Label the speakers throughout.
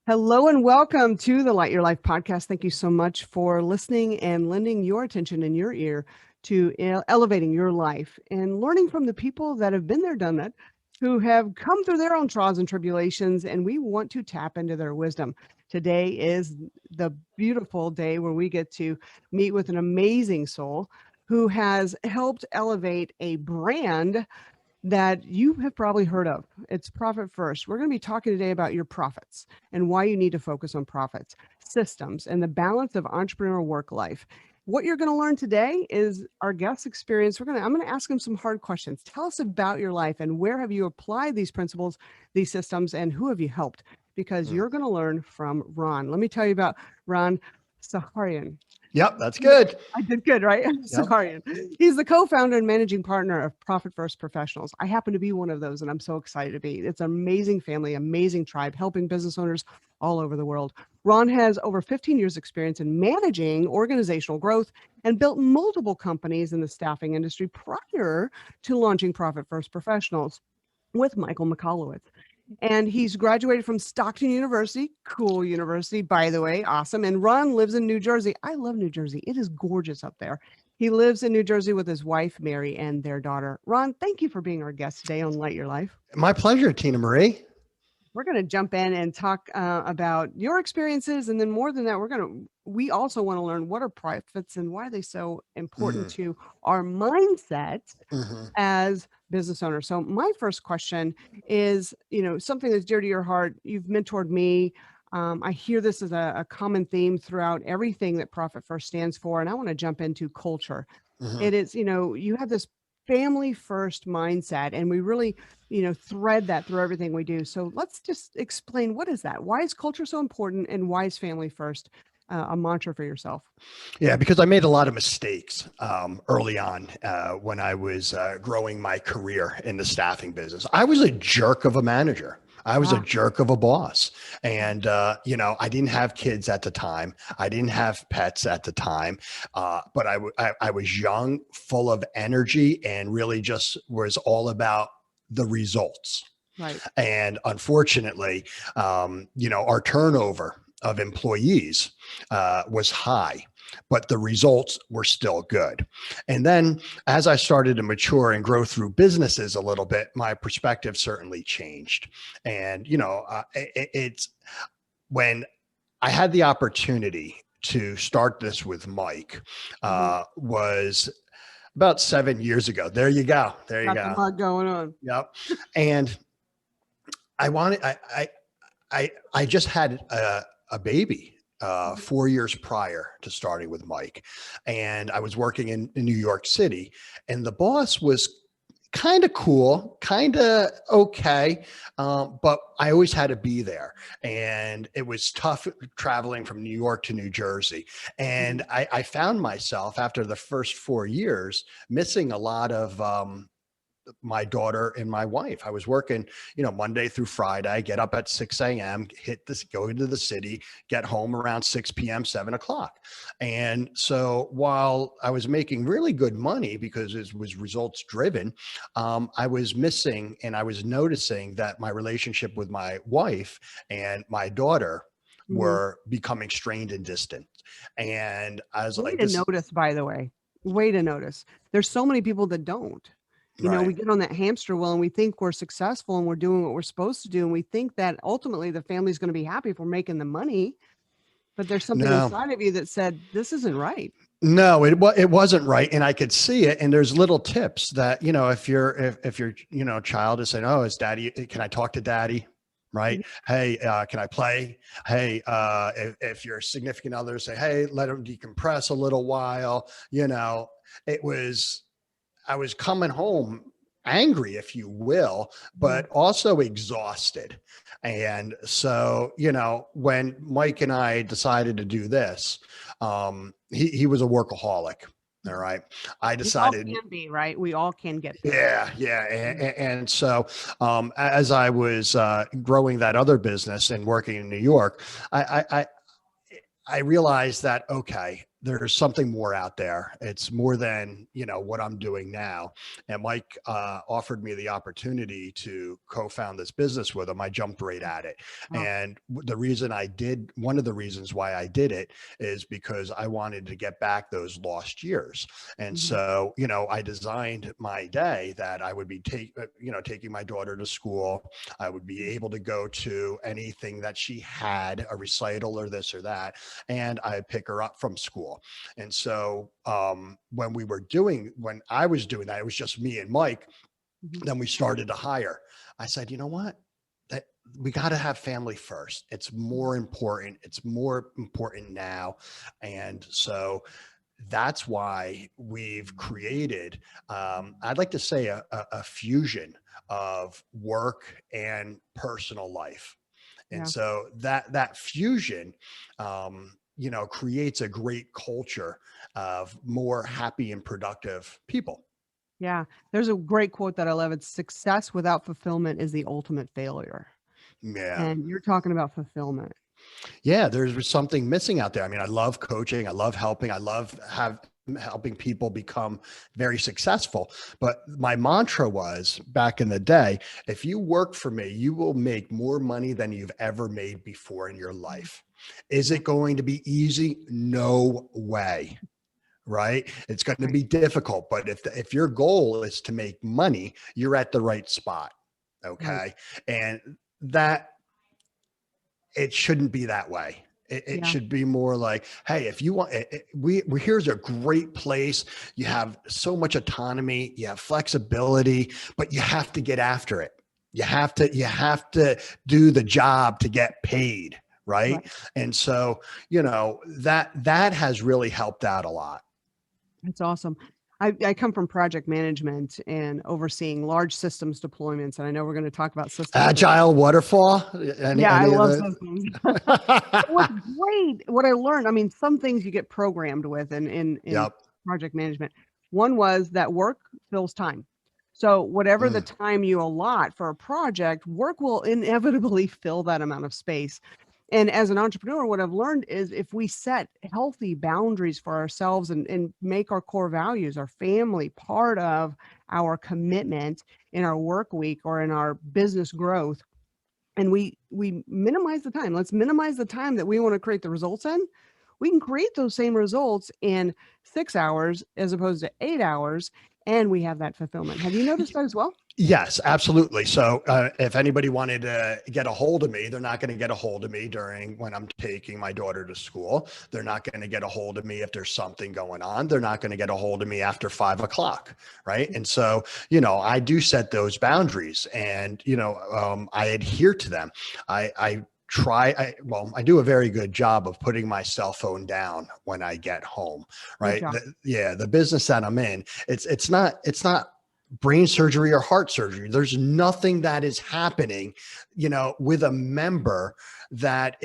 Speaker 1: Hello and welcome to the Light Your Life podcast. Thank you so much for listening and lending your attention and your ear to elevating your life and learning from the people that have been there, done that, who have come through their own trials and tribulations, and we want to tap into their wisdom. Today is the beautiful day where we get to meet with an amazing soul who has helped elevate a brand that you have probably heard of. It's Profit First. We're going to be talking today about your profits and why you need to focus on profits, systems, and the balance of entrepreneurial work life. What you're going to learn today is our guest's experience. I'm going to ask him some hard questions. Tell us about your life and where have you applied these principles, these systems, and who have you helped? Because you're going to learn from Ron. Let me tell you about Ron Saharyan.
Speaker 2: Yep, that's good.
Speaker 1: I did good, right?
Speaker 2: Yep.
Speaker 1: Saharyan. He's the co-founder and managing partner of Profit First Professionals. I happen to be one of those, and I'm so excited to be. It's an amazing family, amazing tribe, helping business owners all over the world. Ron has over 15 years experience in managing organizational growth and built multiple companies in the staffing industry prior to launching Profit First Professionals with Michael Michalowicz. And he's graduated from Stockton University, cool university, by the way, awesome. And Ron lives in New Jersey. I love New Jersey. It is gorgeous up there. He lives in New Jersey with his wife, Mary, and their daughter. Ron, thank you for being our guest today on Light Your Life.
Speaker 2: My pleasure, Tina Marie.
Speaker 1: We're going to jump in and talk about your experiences. And then more than that, we also want to learn what are profits and why are they so important to our mindset as business owners. So my first question is, something that's dear to your heart. You've mentored me. I hear this as a common theme throughout everything that Profit First stands for. And I want to jump into culture. It is, you have this family first mindset, and we really, thread that through everything we do. So let's just explain, what is that? Why is culture so important, and why is family first a mantra for yourself?
Speaker 2: Yeah, because I made a lot of mistakes early on when I was growing my career in the staffing business. I was a jerk of a manager. I was a jerk of a boss. And, I didn't have kids at the time. I didn't have pets at the time. But I was young, full of energy, and really just was all about the results.
Speaker 1: Right.
Speaker 2: And unfortunately, our turnover of employees was high, but the results were still good. And then as I started to mature and grow through businesses a little bit, my perspective certainly changed. And, it's when I had the opportunity to start this with Mike, was about 7 years ago. There you go. There you go.
Speaker 1: A lot going on.
Speaker 2: Yep. And I just had a baby 4 years prior to starting with Mike. And I was working in New York City, and the boss was kind of cool, kind of okay. But I always had to be there, and it was tough traveling from New York to New Jersey. And I found myself after the first 4 years missing a lot of my daughter and my wife. I was working, Monday through Friday, get up at 6 a.m., go into the city, get home around 6 p.m., 7 o'clock. And so while I was making really good money because it was results driven, I was missing, and I was noticing that my relationship with my wife and my daughter were becoming strained and distant. And I was like,
Speaker 1: notice, by the way, way to notice. There's so many people that don't. We get on that hamster wheel and we think we're successful and we're doing what we're supposed to do. And we think that ultimately the family's going to be happy if we're making the money. But there's something inside of you that said, this isn't right.
Speaker 2: No, it wasn't right. And I could see it. And there's little tips that, if your child is saying, oh, is daddy, can I talk to daddy? Right. Hey, can I play? Hey, if your significant other say, hey, let him decompress a little while, I was coming home angry, if you will, but also exhausted. And so, when Mike and I decided to do this, he was a workaholic. All right. I decided.
Speaker 1: We all can be, right? We all can get there.
Speaker 2: Yeah. And so as I was growing that other business and working in New York, I realized that, okay, there's something more out there. It's more than, what I'm doing now. And Mike offered me the opportunity to co-found this business with him. I jumped right at it.
Speaker 1: Wow.
Speaker 2: And one of the reasons why I did it is because I wanted to get back those lost years. And
Speaker 1: Mhm.
Speaker 2: so, I designed my day that I would be taking my daughter to school. I would be able to go to anything that she had, a recital or this or that, and I pick her up from school. And so when I was doing that, it was just me and Mike.
Speaker 1: Mhm.
Speaker 2: Then we started to hire. I said, you know what? That we got to have family first. It's more important. It's more important now. And so that's why we've created, I'd like to say a fusion of work and personal life. And
Speaker 1: Yeah.
Speaker 2: so that fusion, creates a great culture of more happy and productive people.
Speaker 1: Yeah. There's a great quote that I love. It's success without fulfillment is the ultimate failure.
Speaker 2: Yeah.
Speaker 1: And you're talking about fulfillment.
Speaker 2: Yeah. There's something missing out there. I mean, I love coaching. I love helping. I love helping people become very successful. But my mantra was back in the day, if you work for me, you will make more money than you've ever made before in your life. Is
Speaker 1: Yeah.
Speaker 2: it going to be easy? No way. Right? It's going to
Speaker 1: Right.
Speaker 2: be difficult, but if your goal is to make money, you're at the right spot.
Speaker 1: Right.
Speaker 2: Okay. And that it shouldn't be that way. It
Speaker 1: Yeah.
Speaker 2: should be more like, hey, if you want, here's a great place. You have so much autonomy, you have flexibility, but you have to get after it. You have to do the job to get paid. Right.
Speaker 1: Right.
Speaker 2: And so, that has really helped out a lot.
Speaker 1: That's awesome. I come from project management and overseeing large systems deployments. And I know we're going to talk about systems.
Speaker 2: Agile waterfall.
Speaker 1: Yeah, I
Speaker 2: Any of
Speaker 1: love
Speaker 2: the?
Speaker 1: systems. What's great, what I learned, I mean, some things you get programmed with in
Speaker 2: Yep.
Speaker 1: project management. One was that work fills time. So whatever the
Speaker 2: Mm,
Speaker 1: time you allot for a project, work will inevitably fill that amount of space. And as an entrepreneur, what I've learned is if we set healthy boundaries for ourselves and make our core values, our family part of our commitment in our work week or in our business growth, and we minimize the time. Let's minimize the time that we want to create the results in. We can create those same results in 6 hours as opposed to 8 hours, and we have that fulfillment. Have you noticed that as well?
Speaker 2: yes, absolutely. So if anybody wanted to get a hold of me, they're not going to get a hold of me during when I'm taking my daughter to school. They're not going to get a hold of me if there's something going on. They're not going to get a hold of me after 5 o'clock. Right. And so, I do set those boundaries and, I adhere to them. I do a very good job of putting my cell phone down when I get home.
Speaker 1: Good
Speaker 2: Right.
Speaker 1: job.
Speaker 2: The business that I'm in, it's not brain surgery or heart surgery. There's nothing that is happening, with a member that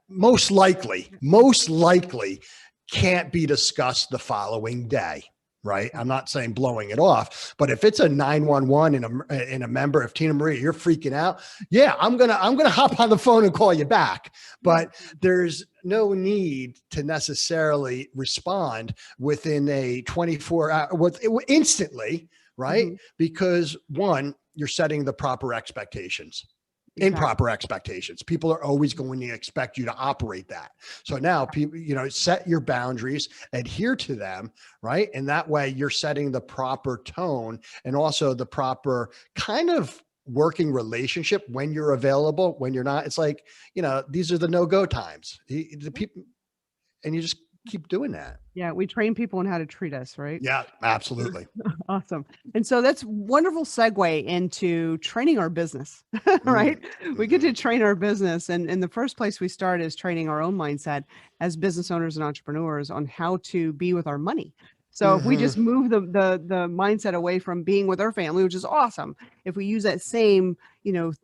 Speaker 2: most likely can't be discussed the following day. Right. I'm not saying blowing it off, but if it's a 911 and a member of Tina Marie, you're freaking out. Yeah, I'm going to hop on the phone and call you back. But there's no need to necessarily respond within a 24 hour instantly. Right.
Speaker 1: Mhm.
Speaker 2: Because one, you're setting the proper expectations.
Speaker 1: Exactly.
Speaker 2: Improper expectations. People are always going to expect you to operate that. So now people, set your boundaries, adhere to them, right? And that way you're setting the proper tone and also the proper kind of working relationship when you're available, when you're not. It's like, these are the no-go times. The people, and you just keep doing that.
Speaker 1: Yeah, we train people on how to treat us, right?
Speaker 2: Yeah, absolutely.
Speaker 1: Awesome. And so that's wonderful segue into training our business, right? We get
Speaker 2: Mm-hmm.
Speaker 1: to train our business. And the first place we start is training our own mindset as business owners and entrepreneurs on how to be with our money. So if we
Speaker 2: Mm-hmm.
Speaker 1: just move the mindset away from being with our family, which is awesome, if we use that same,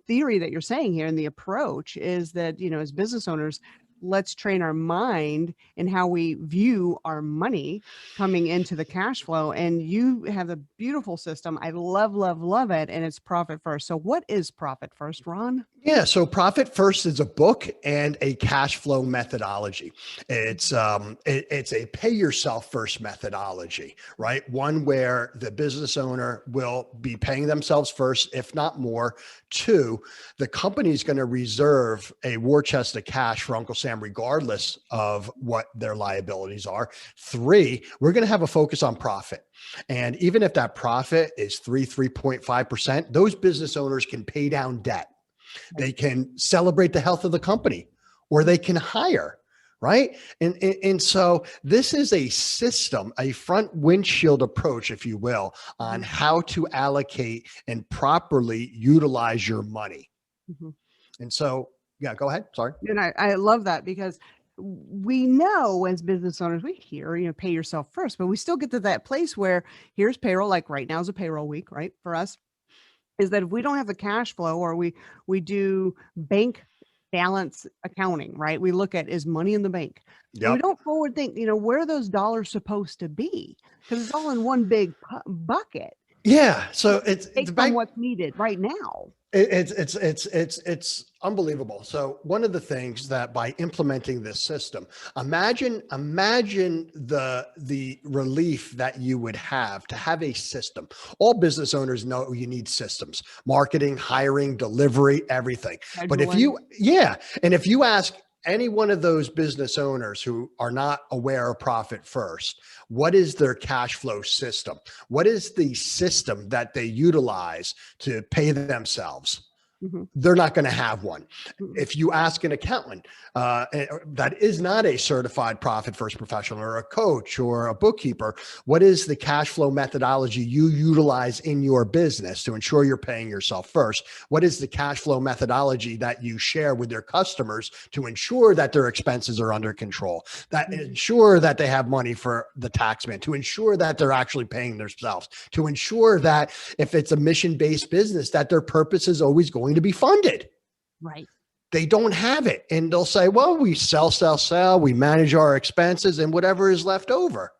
Speaker 1: theory that you're saying here, and the approach is that, as business owners, let's train our mind in how we view our money coming into the cash flow. And you have a beautiful system. I love, love, love it. And it's profit first. So what is profit first, Ron?
Speaker 2: Yeah, so Profit First is a book and a cash flow methodology. It's a pay yourself first methodology, right? One where the business owner will be paying themselves first, if not more. Two, the company is going to reserve a war chest of cash for Uncle Sam, regardless of what their liabilities are. Three, we're going to have a focus on profit. And even if that profit is 3.5%, those business owners can pay down debt. They can celebrate the health of the company, or they can hire, right? And so this is a system, a front windshield approach, if you will, on how to allocate and properly utilize your money.
Speaker 1: Mm-hmm.
Speaker 2: And so, yeah, go ahead. Sorry.
Speaker 1: And I love that, because we know as business owners, we hear, pay yourself first, but we still get to that place where here's payroll, like right now is a payroll week, right? For us, is that if we don't have the cash flow, or we do bank balance accounting, right? We look at, is money in the bank. And we
Speaker 2: Yep.
Speaker 1: don't forward think, where are those dollars supposed to be? Because it's all in one big bucket.
Speaker 2: Yeah. So it's
Speaker 1: Take
Speaker 2: the
Speaker 1: from
Speaker 2: bank.
Speaker 1: what's needed right now.
Speaker 2: It's unbelievable. So one of the things that by implementing this system, imagine the relief that you would have to have a system. All business owners know you need systems: marketing, hiring, delivery, everything. But if
Speaker 1: Scheduling.
Speaker 2: if you ask any one of those business owners who are not aware of Profit First, what is their cash flow system? What is the system that they utilize to pay themselves?
Speaker 1: Mm-hmm.
Speaker 2: They're not going to have one.
Speaker 1: Mm-hmm.
Speaker 2: If you ask an accountant that is not a certified Profit First professional, or a coach or a bookkeeper, what is the cash flow methodology you utilize in your business to ensure you're paying yourself first? What is the cash flow methodology that you share with your customers to ensure that their expenses are under control, that ensure that they have money for the taxman, to ensure that they're actually paying themselves, to ensure that if it's a mission-based business, that their purpose is always going to be funded?
Speaker 1: Right.
Speaker 2: They don't have it. And they'll say, well, we sell, we manage our expenses and whatever is left over.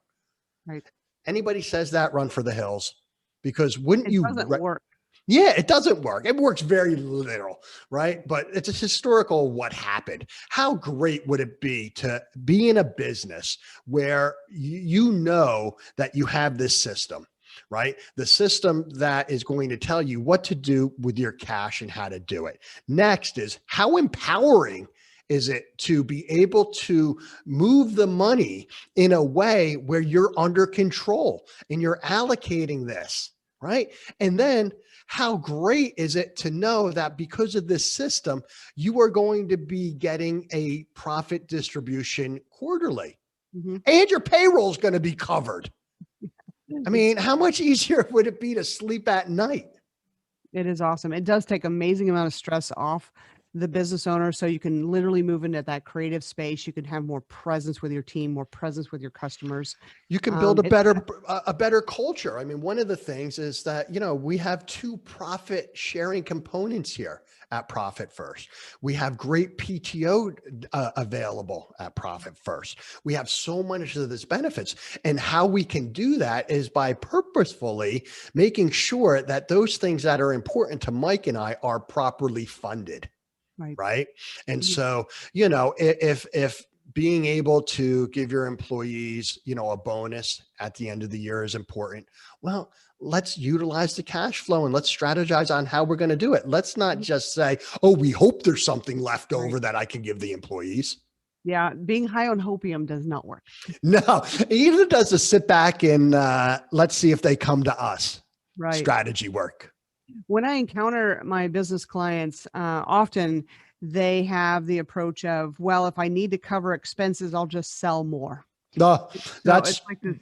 Speaker 1: Right.
Speaker 2: Anybody says that, run for the hills, because wouldn't you?
Speaker 1: It doesn't work.
Speaker 2: Yeah, it doesn't work. It works very little, right? But it's a historical what happened. How great would it be to be in a business where you know that you have this system, right? The system that is going to tell you what to do with your cash and how to do it. Next is, how empowering is it to be able to move the money in a way where you're under control and you're allocating this, right? And then how great is it to know that because of this system, you are going to be getting a profit distribution quarterly, and your payroll is going to be covered. I mean, how much easier would it be to sleep at night?
Speaker 1: It is awesome. It does take amazing amount of stress off the business owner, so you can literally move into that creative space. You can have more presence with your team, more presence with your customers.
Speaker 2: You can build a better culture. I mean, one of the things is that, we have two profit sharing components here at Profit First. We have great PTO available at Profit First. We have so much of this benefits, and how we can do that is by purposefully making sure that those things that are important to Mike and I are properly funded. Right. And so, if being able to give your employees, a bonus at the end of the year is important, well, let's utilize the cash flow and let's strategize on how we're going to do it. Let's not just say, oh, we hope there's something left over that I can give the employees.
Speaker 1: Yeah. Being high on hopium does not work.
Speaker 2: No, either does a sit back and let's see if they come to us.
Speaker 1: Right.
Speaker 2: Strategy work.
Speaker 1: When I encounter my business clients, often they have the approach of, well, if I need to cover expenses, I'll just sell more.
Speaker 2: No, that's
Speaker 1: it's like this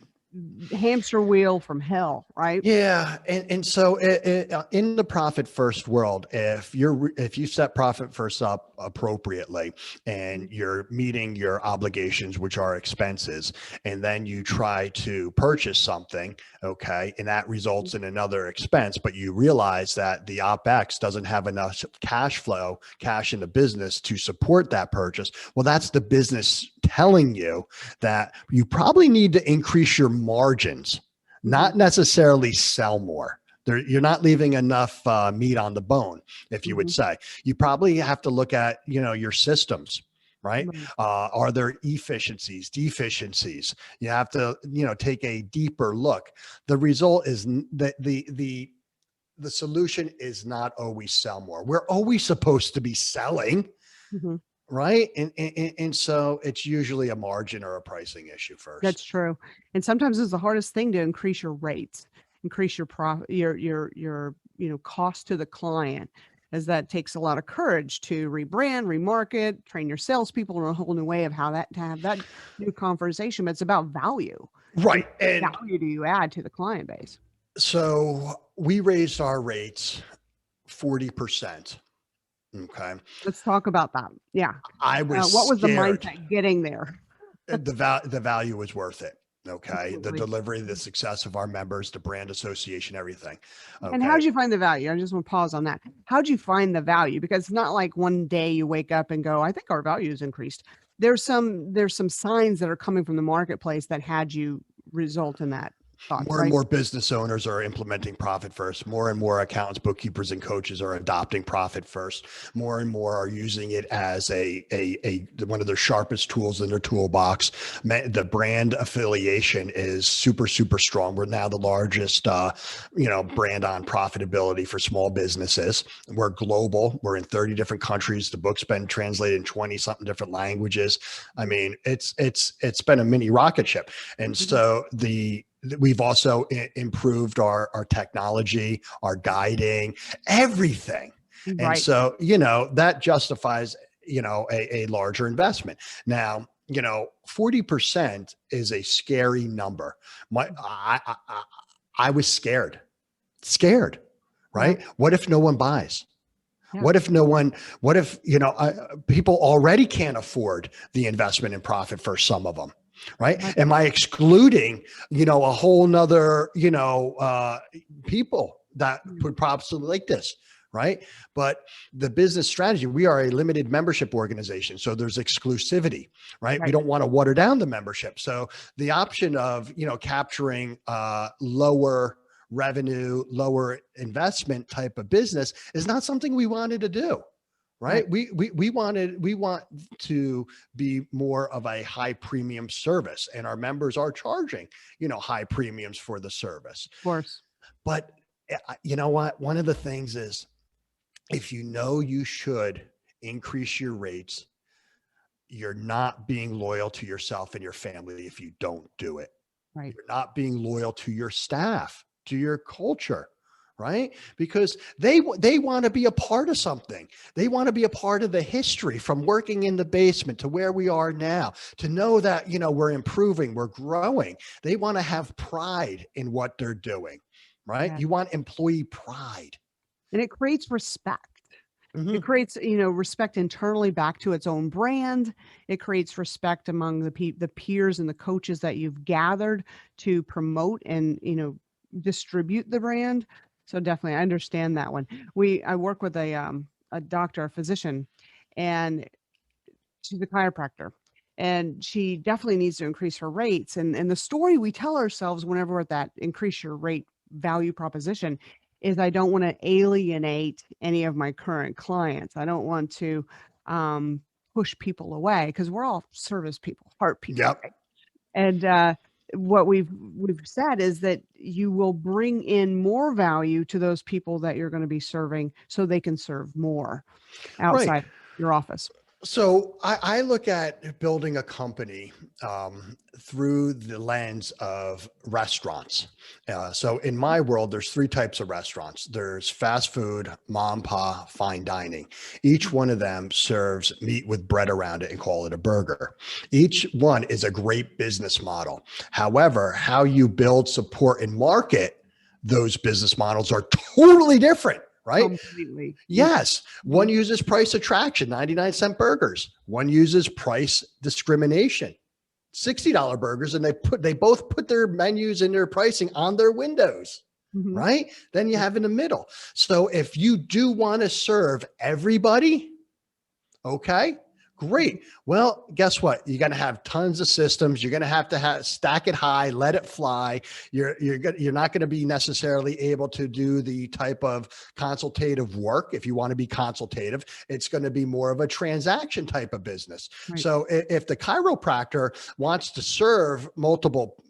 Speaker 1: hamster wheel from hell, right?
Speaker 2: Yeah. And so in the Profit First world, if you set Profit First up appropriately and you're meeting your obligations, which are expenses, and then you try to purchase something, okay, and that results in another expense, but you realize that the OpEx doesn't have enough cash in the business to support that purchase. Well, that's the business telling you that you probably need to increase your margins, not necessarily sell more. You're not leaving enough meat on the bone, if you would
Speaker 1: Mhm.
Speaker 2: say. You probably have to look at, your systems, right?
Speaker 1: Right.
Speaker 2: Are there efficiencies, deficiencies? You have to, take a deeper look. The result is that the solution is not always sell more. We're always supposed to be selling,
Speaker 1: Mhm.
Speaker 2: right? And so it's usually a margin or a pricing issue
Speaker 1: That's
Speaker 2: first.
Speaker 1: true. And sometimes it's the hardest thing to increase your rates, increase your cost to the client, as that takes a lot of courage to rebrand, remarket, train your salespeople in a whole new way of how that to have that new conversation. But it's about value. And
Speaker 2: Right.
Speaker 1: what
Speaker 2: And
Speaker 1: value do you add to the client base?
Speaker 2: so we raised our rates 40%. Okay.
Speaker 1: Let's talk about that. Yeah.
Speaker 2: I was
Speaker 1: What was the
Speaker 2: scared.
Speaker 1: mindset getting there?
Speaker 2: The value was worth it. Okay. The
Speaker 1: Absolutely.
Speaker 2: delivery, the success of our members, the brand association, everything.
Speaker 1: And how
Speaker 2: Okay.
Speaker 1: did you find the value? I just want to pause on that. How'd you find the value? Because it's not like one day you wake up and go, I think our value is increased. There's some signs that are coming from the marketplace that had you result in that thought,
Speaker 2: More and
Speaker 1: right?
Speaker 2: more business owners are implementing profit first. More and more accountants, bookkeepers, and coaches are adopting profit first. More and more are using it as a one of their sharpest tools in their toolbox. The brand affiliation is super, super strong. We're now the largest brand on profitability for small businesses. We're global. We're in 30 different countries. The book's been translated in 20 something different languages. I mean, it's been a mini rocket ship. And
Speaker 1: Mhm.
Speaker 2: so we've also improved our technology, our guiding, everything. And
Speaker 1: Right.
Speaker 2: so, that justifies, a larger investment. Now, 40% is a scary number. I was scared,
Speaker 1: Yeah.
Speaker 2: right? What if no one buys?
Speaker 1: Yeah.
Speaker 2: What if no one, what if, people already can't afford the investment in profit for some of them, right?
Speaker 1: Right.
Speaker 2: Am I excluding, a whole nother, people that
Speaker 1: Yeah.
Speaker 2: would probably like this, right? But the business strategy, we are a limited membership organization. So there's exclusivity, right? We
Speaker 1: Right.
Speaker 2: don't want to water down the membership. So the option of, capturing lower revenue, lower investment type of business is not something we wanted to do.
Speaker 1: Right.
Speaker 2: Right. We want to be more of a high premium service, and our members are charging, high premiums for the service.
Speaker 1: Of course.
Speaker 2: But you know what? One of the things is, if you should increase your rates, you're not being loyal to yourself and your family if you don't do it.
Speaker 1: Right.
Speaker 2: You're not being loyal to your staff, to your culture, right? Because they want to be a part of something. They want to be a part of the history, from working in the basement to where we are now, to know that, we're improving, we're growing. They want to have pride in what they're doing, right?
Speaker 1: Yeah.
Speaker 2: You want employee pride.
Speaker 1: And it creates respect. It
Speaker 2: Mhm.
Speaker 1: creates, respect internally back to its own brand. It creates respect among the peers and the coaches that you've gathered to promote and, distribute the brand. So definitely, I understand that one. I work with a doctor, a physician, and she's a chiropractor, and she definitely needs to increase her rates. And the story we tell ourselves whenever we're at that increase your rate value proposition is, I don't want to alienate any of my current clients. I don't want to um, push people away, because we're all service people, heart people,
Speaker 2: Yep.
Speaker 1: right? And what we've said is that you will bring in more value to those people that you're going to be serving, so they can serve more
Speaker 2: Right.
Speaker 1: outside your office.
Speaker 2: So I look at building a company through the lens of restaurants. So in my world, there's three types of restaurants. There's fast food, mom, pa, fine dining. Each one of them serves meat with bread around it and call it a burger. Each one is a great business model. However, how you build, support, and market those business models are totally different, right?
Speaker 1: Completely.
Speaker 2: Yes. One
Speaker 1: Mhm.
Speaker 2: uses price attraction, 99-cent burgers. One uses price discrimination, $60 burgers. And they both put their menus and their pricing on their windows,
Speaker 1: Mhm.
Speaker 2: right? Then you have in the middle. So if you do want to serve everybody, okay, Great. Well, guess what? You're going to have tons of systems. You're going to have stack it high, let it fly. You're not going to be necessarily able to do the type of consultative work. If you want to be consultative, it's going to be more of a transaction type of business.
Speaker 1: Right.
Speaker 2: So if the chiropractor wants to serve multiple,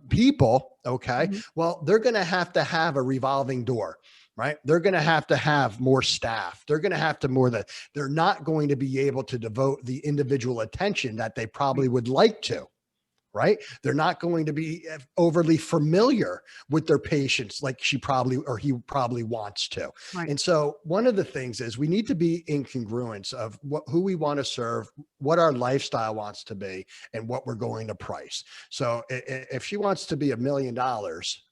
Speaker 2: people, okay,
Speaker 1: Mhm.
Speaker 2: well, they're going to have a revolving door. Right. They're going to have more staff. They're going to have to they're not going to be able to devote the individual attention that they probably would like to. Right. They're not going to be overly familiar with their patients like he probably wants to.
Speaker 1: Right.
Speaker 2: And so one of the things is we need to be in congruence of who we want to serve, what our lifestyle wants to be, and what we're going to price. So if she wants to be $1 million,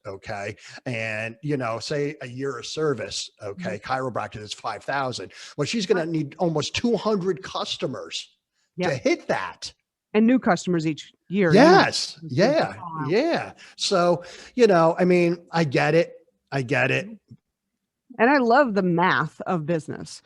Speaker 2: okay, and say a year of service, okay, chiropractic is 5,000. Well, she's going to need almost 200 customers
Speaker 1: Yeah.
Speaker 2: to hit that.
Speaker 1: And new customers each year.
Speaker 2: Yes. Yeah. Yeah. So, I get it.
Speaker 1: And I love the math of business.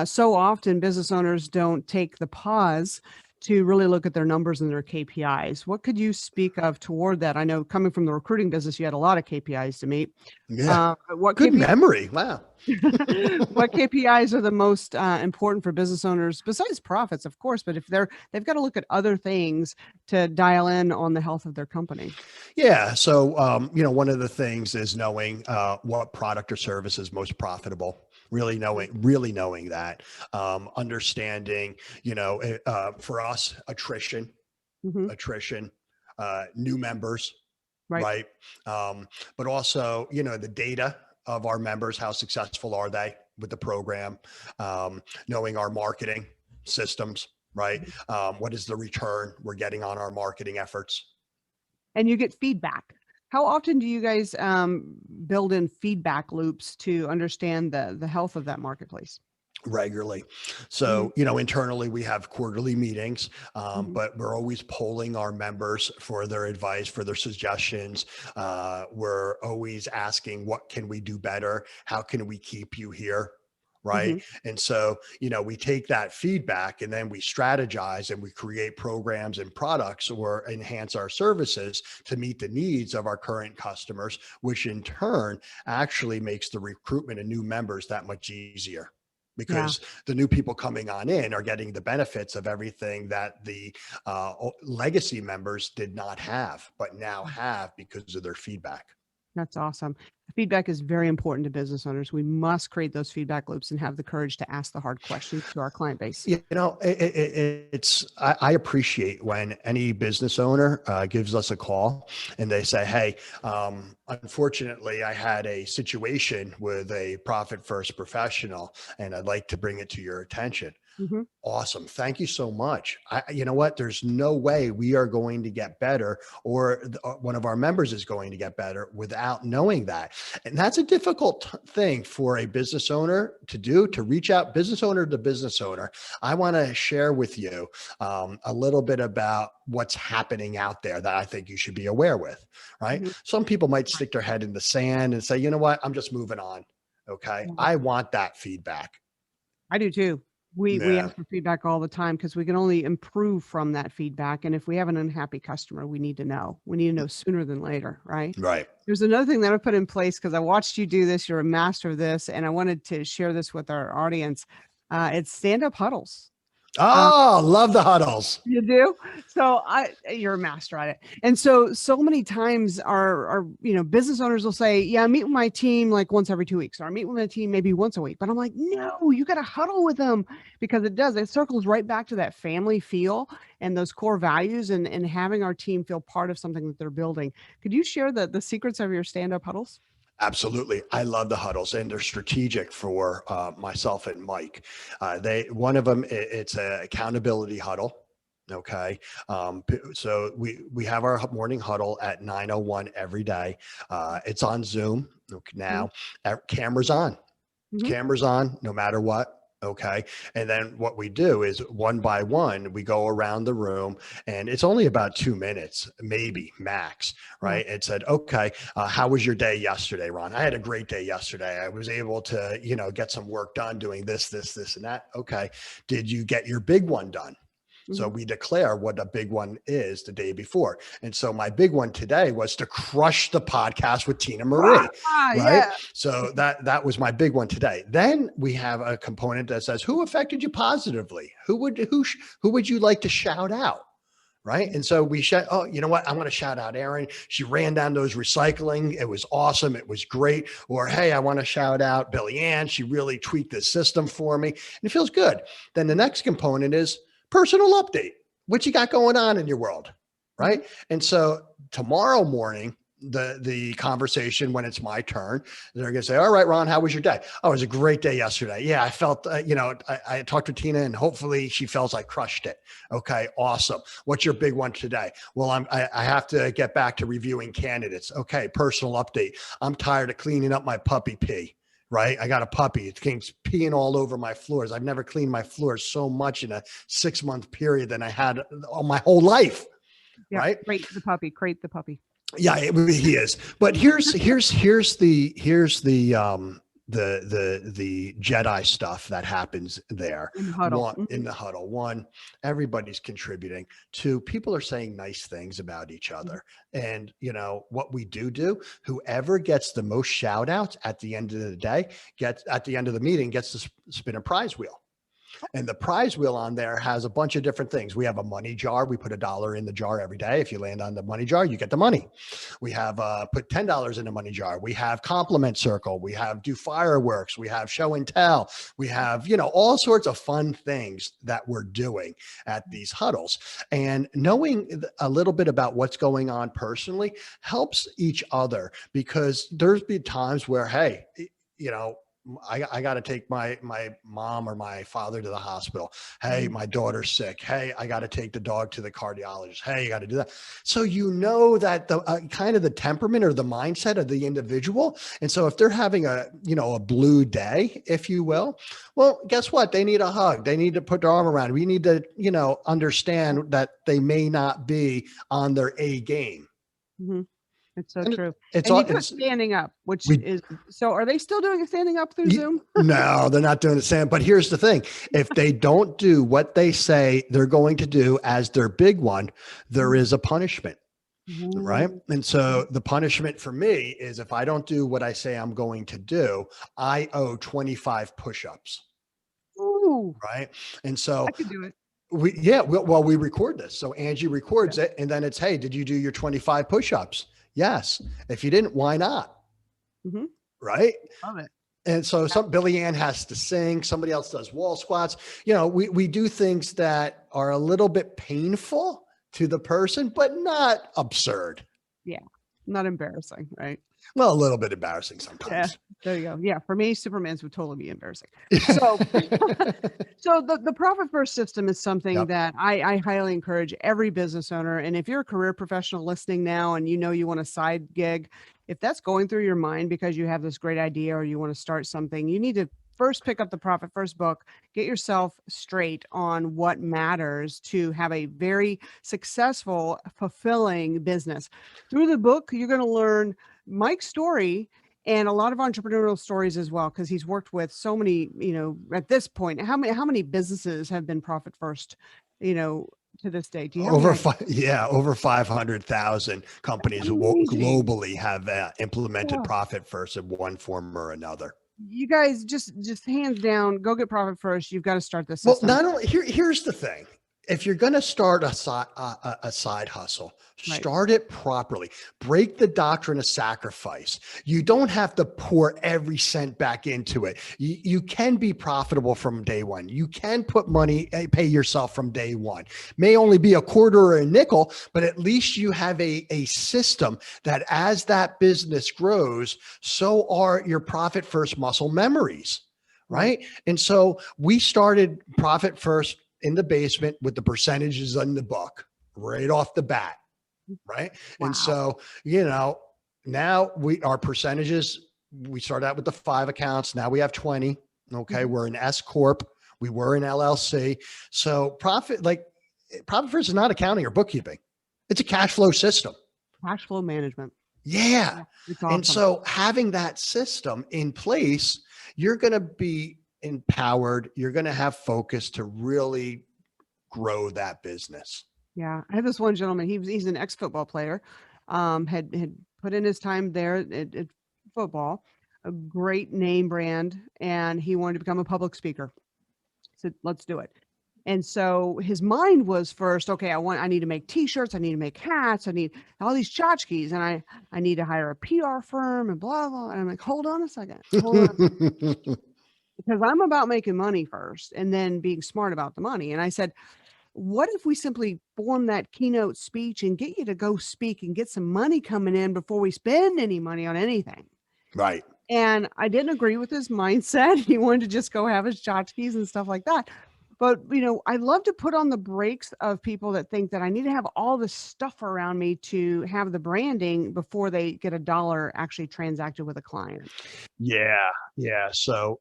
Speaker 1: So often business owners don't take the pause to really look at their numbers and their KPIs. What could you speak of toward that? I know coming from the recruiting business, you had a lot of KPIs to meet.
Speaker 2: Yeah.
Speaker 1: What
Speaker 2: Good memory. Wow.
Speaker 1: What KPIs are the most important for business owners besides profits, of course, but if they've got to look at other things to dial in on the health of their company?
Speaker 2: Yeah. So, one of the things is knowing what product or service is most profitable. Really knowing that, understanding, for us, attrition,
Speaker 1: Mhm.
Speaker 2: new members,
Speaker 1: Right.
Speaker 2: right? But also, the data of our members, how successful are they with the program? Knowing our marketing systems, right? What is the return we're getting on our marketing efforts?
Speaker 1: And you get feedback. How often do you guys build in feedback loops to understand the health of that marketplace?
Speaker 2: Regularly.
Speaker 1: Mhm.
Speaker 2: So, internally we have quarterly meetings,
Speaker 1: Mhm.
Speaker 2: but we're always polling our members for their advice, for their suggestions. We're always asking, what can we do better? How can we keep you here? Right.
Speaker 1: Mhm.
Speaker 2: And so, we take that feedback and then we strategize and we create programs and products or enhance our services to meet the needs of our current customers, which in turn actually makes the recruitment of new members that much easier,
Speaker 1: Yeah.
Speaker 2: because the new people coming on in are getting the benefits of everything that the legacy members did not have, but now have because of their feedback.
Speaker 1: That's awesome. Feedback is very important to business owners. We must create those feedback loops and have the courage to ask the hard questions to our client base.
Speaker 2: I appreciate when any business owner gives us a call and they say, hey, unfortunately, I had a situation with a profit first professional and I'd like to bring it to your attention.
Speaker 1: Mhm.
Speaker 2: Awesome. Thank you so much. You know what? There's no way we are going to get better, or one of our members is going to get better without knowing that. And that's a difficult thing for a business owner to do, to reach out business owner to business owner. I want to share with you a little bit about what's happening out there that I think you should be aware with, right?
Speaker 1: Mhm.
Speaker 2: Some people might
Speaker 1: Right.
Speaker 2: stick their head in the sand and say, you know what? I'm just moving on. Okay.
Speaker 1: Yeah.
Speaker 2: I want that feedback.
Speaker 1: I do too. We
Speaker 2: Yeah.
Speaker 1: ask for feedback all the time because we can only improve from that feedback. And if we have an unhappy customer, we need to know. We need to know sooner than later, right?
Speaker 2: Right.
Speaker 1: There's another thing that I put in place because I watched you do this. You're a master of this, and I wanted to share this with our audience. It's stand-up huddles. Uh,
Speaker 2: Oh, love the huddles.
Speaker 1: You do? So you're a master at it. And so many times our business owners will say, yeah, I meet with my team like once every 2 weeks, or I meet with my team maybe once a week. But I'm like, no, you got to huddle with them because it circles right back to that family feel and those core values and having our team feel part of something that they're building. Could you share the secrets of your stand-up huddles?
Speaker 2: Absolutely. I love the huddles and they're strategic for myself and Mike. One of them, it's an accountability huddle. Okay. So we have our morning huddle at 9:01 every day. It's on Zoom. Okay,
Speaker 1: Mhm.
Speaker 2: now cameras on,
Speaker 1: Mhm.
Speaker 2: no matter what. Okay. And then what we do is one by one, we go around the room, and it's only about 2 minutes, maybe max,
Speaker 1: Yeah.
Speaker 2: right? It said, okay, how was your day yesterday, Ron? I had a great day yesterday. I was able to, get some work done doing this, and that. Okay. Did you get your big one done? So
Speaker 1: Mhm.
Speaker 2: we declare what a big one is the day before. And so my big one today was to crush the podcast with Tina Marie, right?
Speaker 1: Yeah.
Speaker 2: So that was my big one today. Then we have a component that says, who affected you positively? Who would you like to shout out? Right. And so we shout, oh, you know what? I'm going to shout out Erin. She ran down those recycling. It was awesome. It was great. Or, hey, I want to shout out Billy Ann. She really tweaked the system for me. And it feels good. Then the next component is personal update. What you got going on in your world? Right.
Speaker 1: Mhm.
Speaker 2: And so tomorrow morning, the conversation, when it's my turn, they're going to say, all right, Ron, how was your day? Oh, it was a great day yesterday. Yeah, I felt, I talked to Tina, and hopefully she feels I crushed it. Okay, awesome. What's your big one today? Well, I have to get back to reviewing candidates. Okay, personal update. I'm tired of cleaning up my puppy pee. Right. I got a puppy. It keeps peeing all over my floors. I've never cleaned my floors so much in a 6-month period than I had all my whole life.
Speaker 1: Yeah.
Speaker 2: Right.
Speaker 1: Crate the puppy.
Speaker 2: Yeah, he is. But here's the Jedi stuff that happens there.
Speaker 1: In the huddle.
Speaker 2: One, in the huddle. One, everybody's contributing. Two, people are saying nice things about each other. And what we do, whoever gets the most shout outs at the end of the day at the end of the meeting gets to spin a prize wheel. And the prize wheel on there has a bunch of different things. We have a money jar. We put $1 in the jar every day. If you land on the money jar, you get the money. We have put $10 in the money jar. We have compliment circle. We have do fireworks. We have show and tell. We have, all sorts of fun things that we're doing at these huddles. And knowing a little bit about what's going on personally helps each other, because there's been times where, hey, I got to take my mom or my father to the hospital. Hey, my daughter's sick. Hey, I got to take the dog to the cardiologist. Hey, you got to do that. So that the kind of the temperament or the mindset of the individual. And so if they're having a blue day, if you will, well, guess what? They need a hug. They need to put their arm around. We need to understand that they may not be on their A game.
Speaker 1: Mm-hmm. It's so
Speaker 2: And
Speaker 1: true.
Speaker 2: it's
Speaker 1: And
Speaker 2: all
Speaker 1: you do it standing up, which
Speaker 2: we
Speaker 1: is, so are they still doing it standing up through Zoom?
Speaker 2: No, they're not doing the same. But here's the thing. If they don't do what they say they're going to do as their big one, there is a punishment. Right. And so the punishment for me is, if I don't do what I say I'm going to do, I owe 25 push-ups.
Speaker 1: Ooh,
Speaker 2: Right. And so
Speaker 1: I could do it.
Speaker 2: we record this. So Angie records it, and then it's, hey, did you do your 25 push-ups? Yes. If you didn't, why not?
Speaker 1: Mm-hmm.
Speaker 2: Right.
Speaker 1: Love it.
Speaker 2: And so Billy Ann has to sing. Somebody else does wall squats. We do things that are a little bit painful to the person, but not absurd.
Speaker 1: Yeah. Not embarrassing, right?
Speaker 2: Well, a little bit embarrassing sometimes.
Speaker 1: Yeah. There you go. Yeah. For me, Superman's would totally be embarrassing. So, so the profit first system is something that I highly encourage every business owner. And if you're a career professional listening now and you want a side gig, if that's going through your mind because you have this great idea or you want to start something, you need to first pick up the Profit First book, get yourself straight on what matters to have a very successful, fulfilling business. Through the book, you're going to learn Mike's story and a lot of entrepreneurial stories as well, because he's worked with so many, at this point, how many businesses have been Profit First, to this day? Do you have
Speaker 2: over 500,000 companies globally have implemented Profit First in one form or another.
Speaker 1: You guys just hands down, go get Profit First. You've got to start this system.
Speaker 2: Well, not only here's the thing. If you're going to start a side hustle, start it properly. Break the doctrine of sacrifice. You don't have to pour every cent back into it. You can be profitable from day one. You can put money, pay yourself from day one. May only be a quarter or a nickel, but at least you have a system that as that business grows, so are your Profit First muscle memories, right? And so we started Profit First in the basement with the percentages in the book right off the bat. Right. Wow. And so, now our percentages, we start out with the 5 accounts. Now we have 20. Okay. We're an S Corp. We were an LLC. So Profit First is not accounting or bookkeeping. It's a cash flow system.
Speaker 1: Cash flow management.
Speaker 2: Yeah.
Speaker 1: It's awesome.
Speaker 2: And so having that system in place, you're going to be empowered. You're going to have focus to really grow that business.
Speaker 1: Yeah. I had this one gentleman, he's an ex-football player, had put in his time there at football, a great name brand, and he wanted to become a public speaker. Said, let's do it. And so his mind was first, okay, I need to make t-shirts. I need to make hats. I need all these tchotchkes, and I need to hire a PR firm and blah, blah. And I'm like, hold on a second. Hold on. Because I'm about making money first and then being smart about the money. And I said, what if we simply form that keynote speech and get you to go speak and get some money coming in before we spend any money on anything?
Speaker 2: Right.
Speaker 1: And I didn't agree with his mindset. He wanted to just go have his tchotchkes and stuff like that. But, I love to put on the brakes of people that think that I need to have all this stuff around me to have the branding before they get a dollar actually transacted with a client.
Speaker 2: Yeah. Yeah. So,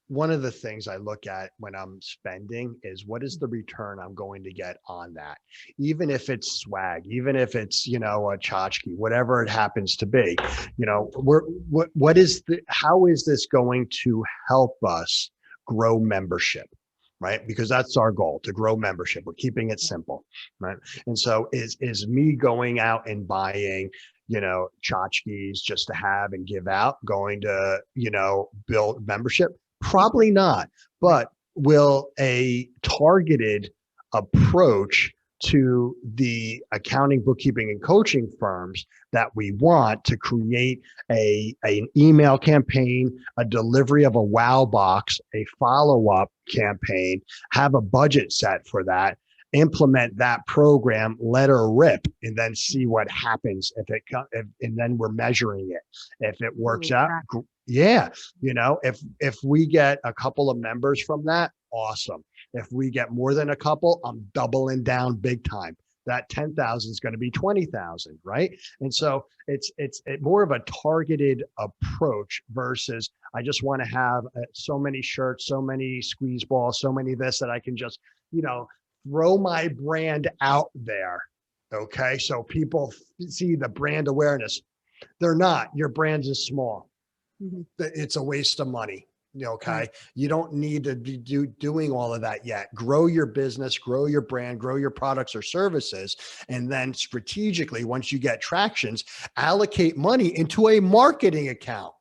Speaker 2: one of the things I look at when I'm spending is what is the return I'm going to get on that? Even if it's swag, even if it's, a tchotchke, whatever it happens to be, how is this going to help us grow membership? Right? Because that's our goal, to grow membership. We're keeping it simple, right? And so is me going out and buying, tchotchkes just to have and give out going to, build membership? Probably not. But will a targeted approach to the accounting, bookkeeping, and coaching firms that we want to create an email campaign, a delivery of a wow box, a follow-up campaign, have a budget set for that, implement that program, let her rip, and then see what happens and then we're measuring it. If it works out, yeah, if we get a couple of members from that, awesome. If we get more than a couple, I'm doubling down big time. That 10,000 is going to be 20,000, right? And so it's more of a targeted approach versus I just want to have so many shirts, so many squeeze balls, so many this that I can just, throw my brand out there. Okay. So people see the brand awareness. They're not. Your brand is small. Mm-hmm. It's a waste of money. Okay. Right. You don't need to be doing all of that yet. Grow your business, grow your brand, grow your products or services. And then strategically, once you get tractions, allocate money into a marketing account.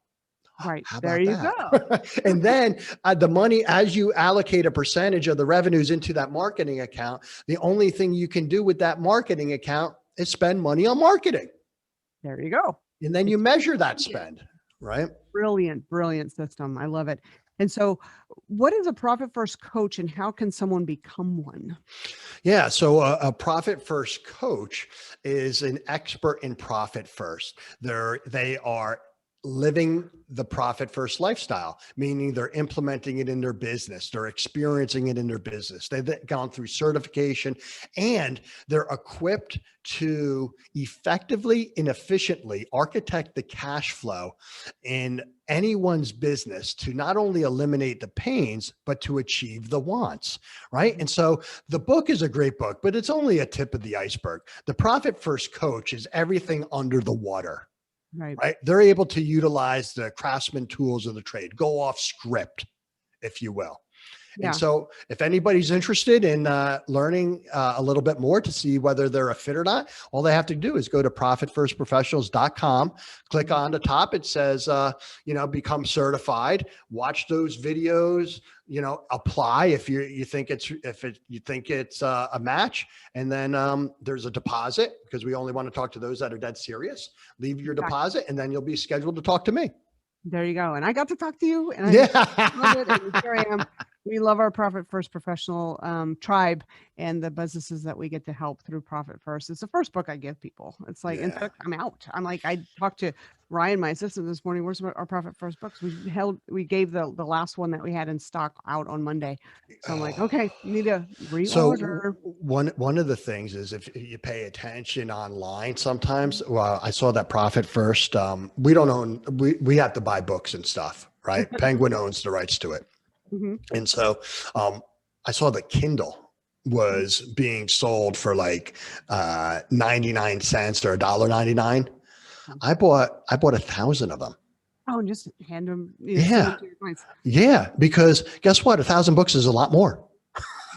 Speaker 1: Right. There you go.
Speaker 2: And then the money, as you allocate a percentage of the revenues into that marketing account, the only thing you can do with that marketing account is spend money on marketing.
Speaker 1: There you go.
Speaker 2: And then you measure that spend, right?
Speaker 1: Brilliant, brilliant system. I love it. And so what is a Profit First coach and how can someone become one?
Speaker 2: Yeah. So a Profit First coach is an expert in Profit First. They are living the Profit First lifestyle, meaning they're implementing it in their business. They're experiencing it in their business. They've gone through certification and they're equipped to effectively and efficiently architect the cash flow in anyone's business to not only eliminate the pains, but to achieve the wants, right? And so the book is a great book, but it's only a tip of the iceberg. The Profit First coach is everything under the water. Right. They're able to utilize the craftsman tools of the trade, go off script, if you will. Yeah. And so if anybody's interested in learning a little bit more to see whether they're a fit or not, all they have to do is go to profitfirstprofessionals.com, click on the top. It says, become certified, watch those videos, apply if you think it's a match. And then there's a deposit because we only want to talk to those that are dead serious. Leave your deposit and then you'll be scheduled to talk to me.
Speaker 1: There you go. And I got to talk to you and I love it. And here I am. We love our Profit First professional tribe and the businesses that we get to help through Profit First. It's the first book I give people. It's like, in fact, I'm out. I'm like, I talked to Ryan, my assistant this morning. Where's our Profit First books? We gave the last one that we had in stock out on Monday. So I'm like, okay, you need to reorder.
Speaker 2: So one of the things is if you pay attention online, sometimes, well, I saw that Profit First. We don't own, we have to buy books and stuff, right? Penguin owns the rights to it.
Speaker 1: Mhm.
Speaker 2: And so I saw the Kindle was being sold for like 99 cents or $1.99. I bought 1,000 of them.
Speaker 1: Oh, and just hand them, send them
Speaker 2: Yeah.
Speaker 1: to your clients.
Speaker 2: Yeah. Because guess what? 1,000 books is a lot more.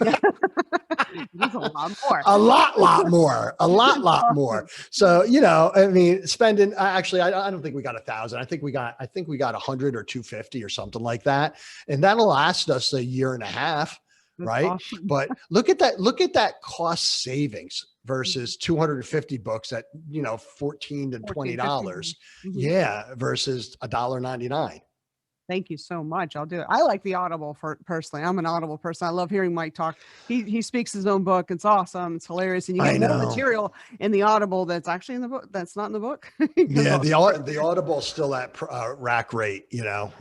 Speaker 1: Yeah. It's a lot more.
Speaker 2: A lot more, a lot more. So, I mean, spending, actually, I don't think we got 1,000. I think we got 100 or 250 or something like that. And that'll last us a year and a half.
Speaker 1: That's
Speaker 2: Right.
Speaker 1: awesome.
Speaker 2: But look at that cost savings versus 250 books at, $14 to $20.
Speaker 1: Mhm.
Speaker 2: Yeah. Versus $1.99.
Speaker 1: Thank you so much. I'll do it. I like the Audible personally. I'm an Audible person. I love hearing Mike talk. He speaks his own book. It's awesome. It's hilarious. And you
Speaker 2: I
Speaker 1: get more
Speaker 2: know.
Speaker 1: material in the Audible that's actually in the book. That's not in the book.
Speaker 2: Yeah, the Audible is still at rack rate. The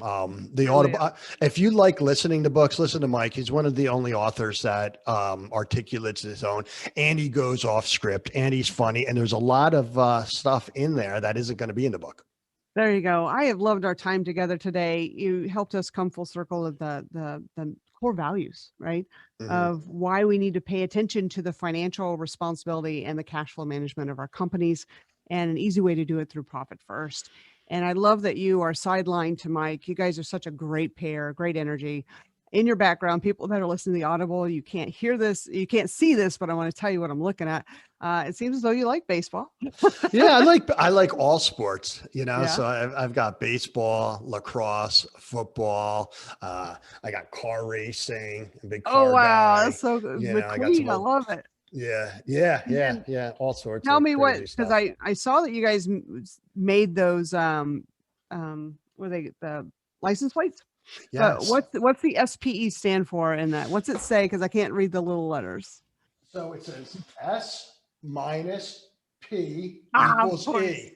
Speaker 1: Really
Speaker 2: Audible. If you like listening to books, listen to Mike. He's one of the only authors that articulates his own, and he goes off script, and he's funny, and there's a lot of stuff in there that isn't going to be in the book.
Speaker 1: There you go. I have loved our time together today. You helped us come full circle of the core values, right?
Speaker 2: Mhm.
Speaker 1: Of why we need to pay attention to the financial responsibility and the cash flow management of our companies, and an easy way to do it through profit first. And I love that you are sidelined to Mike. You guys are such a great pair, great energy. In your background, people that are listening to the Audible, you can't hear this, you can't see this, but I want to tell you what I'm looking at. It seems as though you like baseball.
Speaker 2: Yeah, I like all sports,
Speaker 1: Yeah.
Speaker 2: So I've got baseball, lacrosse, football. I got car racing, a big car
Speaker 1: Oh wow,
Speaker 2: guy.
Speaker 1: that's so good.
Speaker 2: I got some
Speaker 1: McQueen, I love it.
Speaker 2: yeah, all sorts
Speaker 1: Tell
Speaker 2: of
Speaker 1: me what,
Speaker 2: crazy
Speaker 1: because
Speaker 2: stuff.
Speaker 1: I saw that you guys made those were they the license plates? But
Speaker 2: Yes.
Speaker 1: what's the SPE stand for in that? What's it say? Because I can't read the little letters.
Speaker 2: So it says S minus P
Speaker 1: Of
Speaker 2: equals
Speaker 1: course.
Speaker 2: E,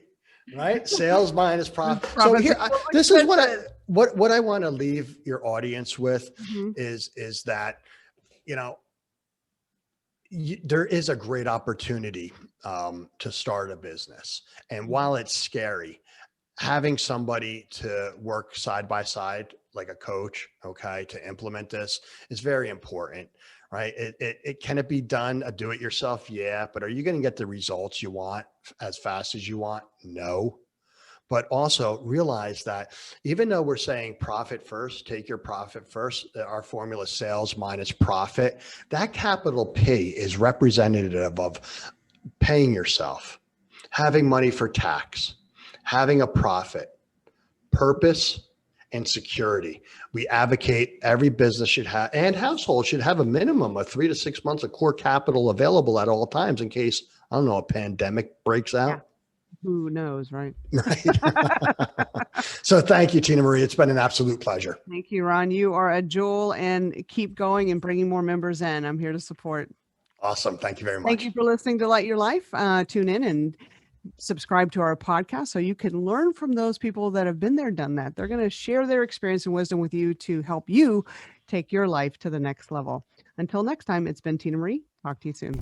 Speaker 2: right? Sales minus profit. So
Speaker 1: Profits
Speaker 2: here,
Speaker 1: are so
Speaker 2: this is
Speaker 1: expensive.
Speaker 2: what I want to leave your audience with
Speaker 1: Mhm.
Speaker 2: is that, there is a great opportunity to start a business. And while it's scary, having somebody to work side by side, like a coach, okay, to implement this is very important, right? Can it be done, do it yourself? Yeah. But are you going to get the results you want as fast as you want? No. But also realize that even though we're saying profit first, take your profit first, our formula sales minus profit, that capital P is representative of paying yourself, having money for tax, having a profit, purpose, and security. We advocate every business should have, and household should have, a minimum of 3 to 6 months of core capital available at all times in case, I don't know, a pandemic breaks out.
Speaker 1: Yeah. Who knows, right?
Speaker 2: Right. So thank you, Tina Marie. It's been an absolute pleasure.
Speaker 1: Thank you, Ron. You are a jewel, and keep going and bringing more members in. I'm here to support.
Speaker 2: Awesome. Thank you very much.
Speaker 1: Thank you for listening to Light Your Life. Tune in and subscribe to our podcast so you can learn from those people that have been there, done that. They're going to share their experience and wisdom with you to help you take your life to the next level. Until next time, it's been Tina Marie. Talk to you soon.